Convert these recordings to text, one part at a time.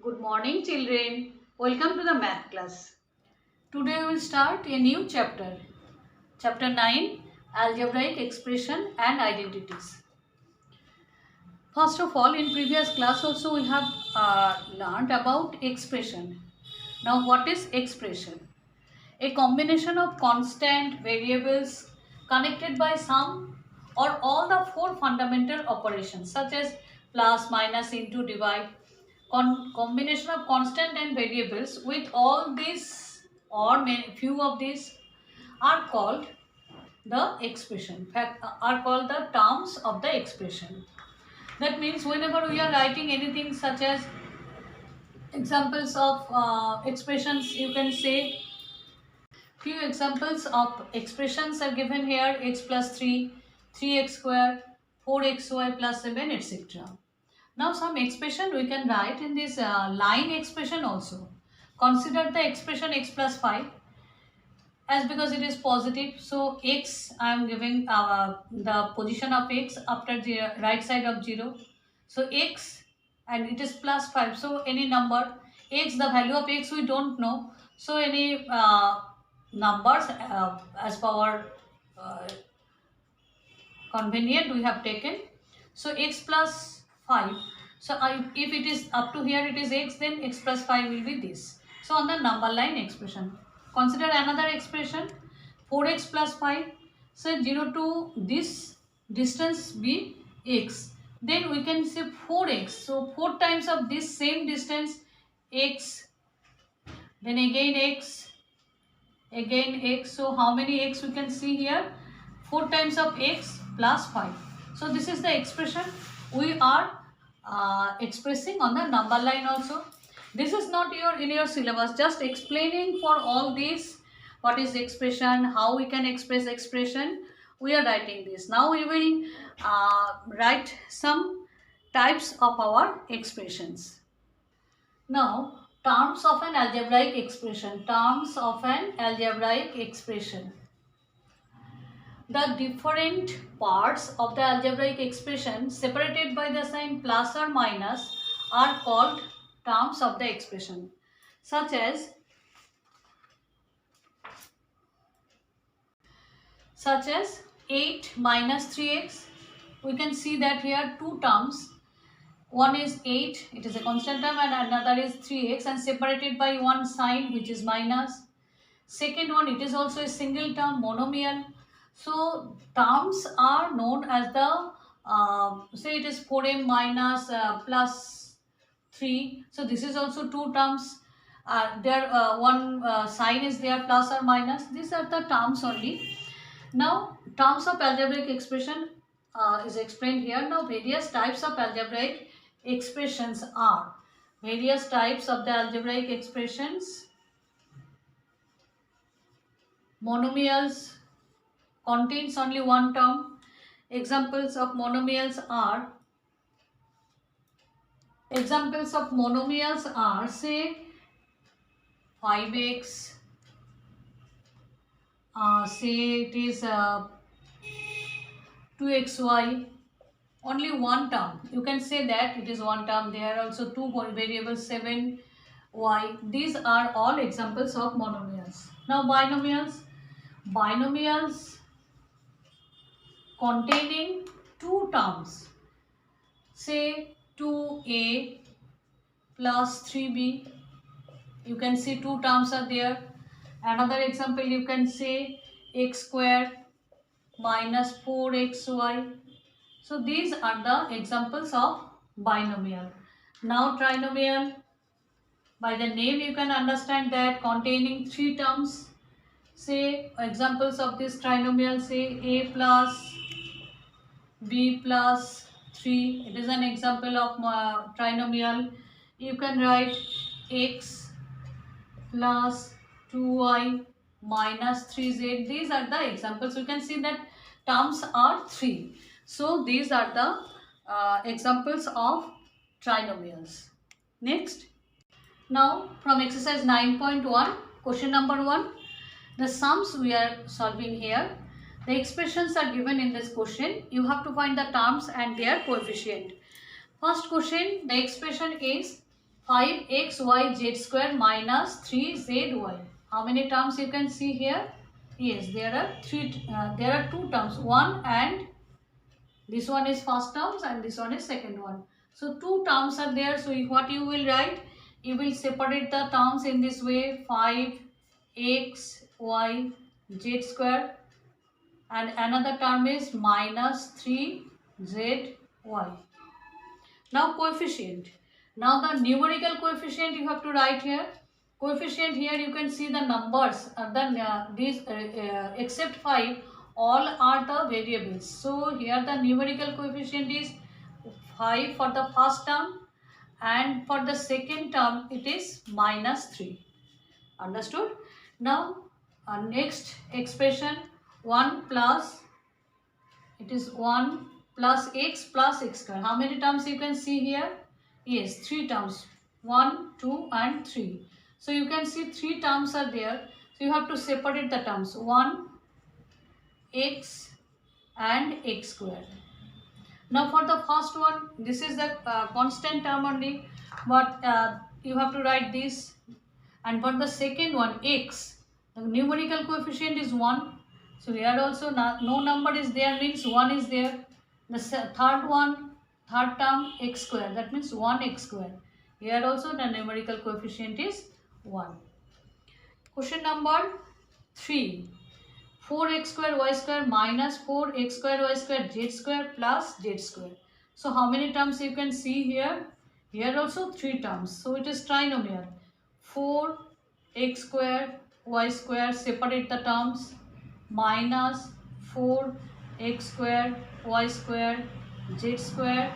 Good morning children. Welcome to the math class. Today we will start a new chapter. Chapter 9, Algebraic Expression and Identities. First of all, in previous class also we have learned about expression. Now what is expression? A combination of constant variables connected by some or all the four fundamental operations such as plus, minus, into, divide. Combination of constant and variables with all these or few of these are called the expression, are called the terms of the expression. That means whenever we are writing anything such as examples of expressions, you can say few examples of expressions are given here: x plus 3, 3x square, 4xy plus 7, etc. Now some expression we can write in this line expression also. Consider the expression x plus 5 as because it is positive. So x I am giving the position of x after the right side of 0. So x and it is plus 5. So any number x, the value of x we don't know. So any numbers as per our uh, convenient we have taken. So x plus 5. So if it is up to here it is x, then x plus 5 will be this. So on the number line expression. Consider another expression 4x plus 5. So 0 to this distance be x. Then we can say 4x. So 4 times of this same distance x. Then again x. Again x. So how many x we can see here? 4 times of x plus 5. So this is the expression we are expressing on the number line also. This is not in your syllabus, just explaining for all these what is expression, how we can express expression. We are writing this. Now we will write some types of our expressions. Now terms of an algebraic expression. Terms of an algebraic expression. The different parts of the algebraic expression separated by the sign plus or minus are called terms of the expression, such as 8 minus 3x. We can see that here two terms. One is 8, it is a constant term, and another is 3x, and separated by one sign which is minus. Second one, it is also a single term, monomial. So terms are known as the say it is 4m minus plus 3. So this is also two terms. There one sign is there, plus or minus. These are the terms only. Now terms of algebraic expression is explained here. Now various types of algebraic expressions are various types of the algebraic expressions. Monomials contains only one term. Examples of monomials are say 5x, say it is 2xy, only one term. You can say that it is one term. There are also two variables 7y. These are all examples of monomials. Now binomials containing two terms, say 2a plus 3b. You can see two terms are there. Another example, you can say x square minus 4xy. So these are the examples of binomial. Now trinomial, by the name you can understand that containing three terms. Say examples of this trinomial, say a plus b plus 3. It is an example of trinomial. You can write x plus 2y minus 3z. These are the examples. You can see that terms are 3. So these are the examples of trinomials. Next. Now from exercise 9.1, question number 1. The sums we are solving here. The expressions are given in this question. You have to find the terms and their coefficient. First question, the expression is 5xyz square minus 3zy. How many terms you can see here? Yes, there are two terms. One and this one is first terms and this one is second one. So two terms are there. So what you will write? You will separate the terms in this way: 5xyz square, and another term is minus 3zy. Now coefficient. Now the numerical coefficient you have to write here. Coefficient here you can see the numbers. Except 5, all are the variables. So here the numerical coefficient is 5 for the first term, and for the second term it is minus 3. Understood? Now next expression, 1 plus, it is 1 plus x square. How many terms you can see here? Yes, 3 terms. 1, 2 and 3. So you can see 3 terms are there. So you have to separate the terms. 1, x and x square. Now for the first one, this is the constant term only. But you have to write this. And for the second one, x, the numerical coefficient is 1. So here also no number is there, means 1 is there. The third term, x square, that means 1x square. Here also the numerical coefficient is 1. Question number 3. 4x square y square minus 4x square y square z square plus z square. So how many terms you can see here? Here also 3 terms. So it is trinomial. 4x square y square, separate the terms, minus 4x square y square z square,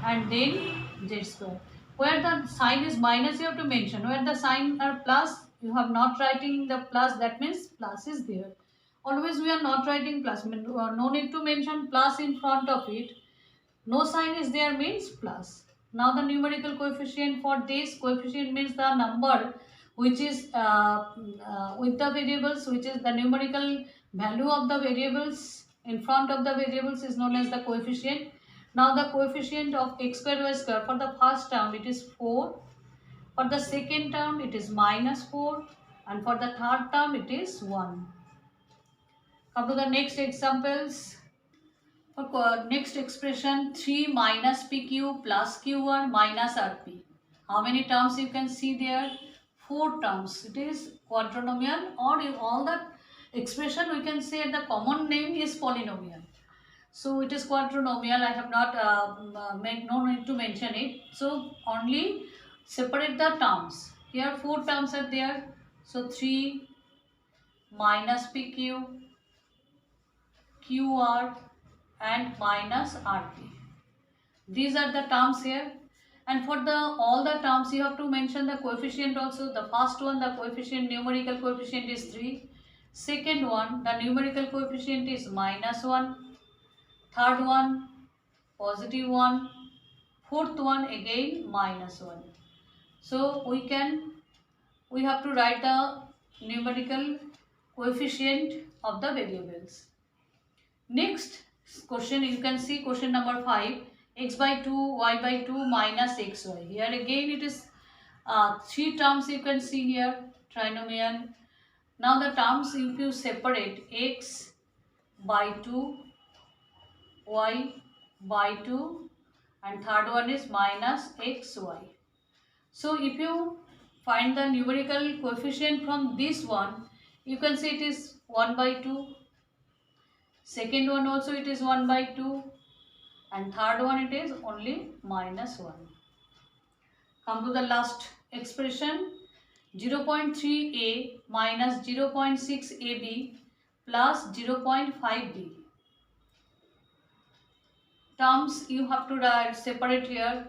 and then z square. Where the sign is minus you have to mention. Where the sign are plus, you have not writing the plus, that means plus is there. Always we are not writing plus, no need to mention plus in front of it. No sign is there means plus. Now the numerical coefficient for this, coefficient means the number which is with the variables, which is the numerical value of the variables in front of the variables is known as the coefficient. Now the coefficient of x square y square, for the first term it is 4, for the second term it is minus 4, and for the third term it is 1. Come to the next examples. For next expression, 3 minus pq plus q1 minus rp. How many terms you can see there? 4 terms. It is quadrinomial, or in all the expression we can say the common name is polynomial. So it is quadrinomial. I have not no need to mention it. So only separate the terms. Here 4 terms are there. So 3 minus pq, qr and minus rp. These are the terms here. And for all the terms you have to mention the coefficient also. The first one, the coefficient, numerical coefficient is 3. Second one, the numerical coefficient is minus 1. Third one, positive 1. Fourth one again minus 1. So we have to write the numerical coefficient of the variables. Next question, you can see question number 5. X by 2, y by 2 minus xy. Here again it is 3 terms you can see here, trinomial. Now the terms, if you separate, x by 2, y by 2, and third one is minus xy. So if you find the numerical coefficient from this one, you can see it is 1 by 2. Second one also it is 1 by 2. And third one it is only minus 1. Come to the last expression. 0.3a minus 0.6ab plus 0.5b. Terms you have to write separate here.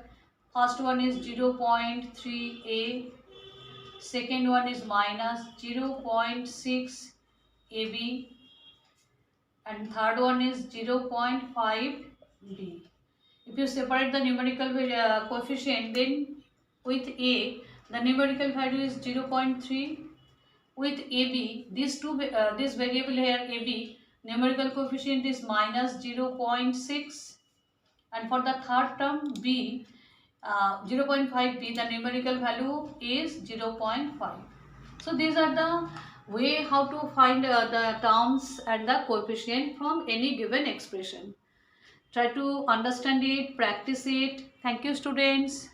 First one is 0.3a. Second one is minus 0.6ab. And third one is 0.5b. If you separate the numerical coefficient, then with a, the numerical value is 0.3. With ab, this variable here ab, numerical coefficient is minus 0.6. And for the third term b, 0.5b, the numerical value is 0.5. So these are the way how to find the terms and the coefficient from any given expression. Try to understand it, practice it. Thank you, students.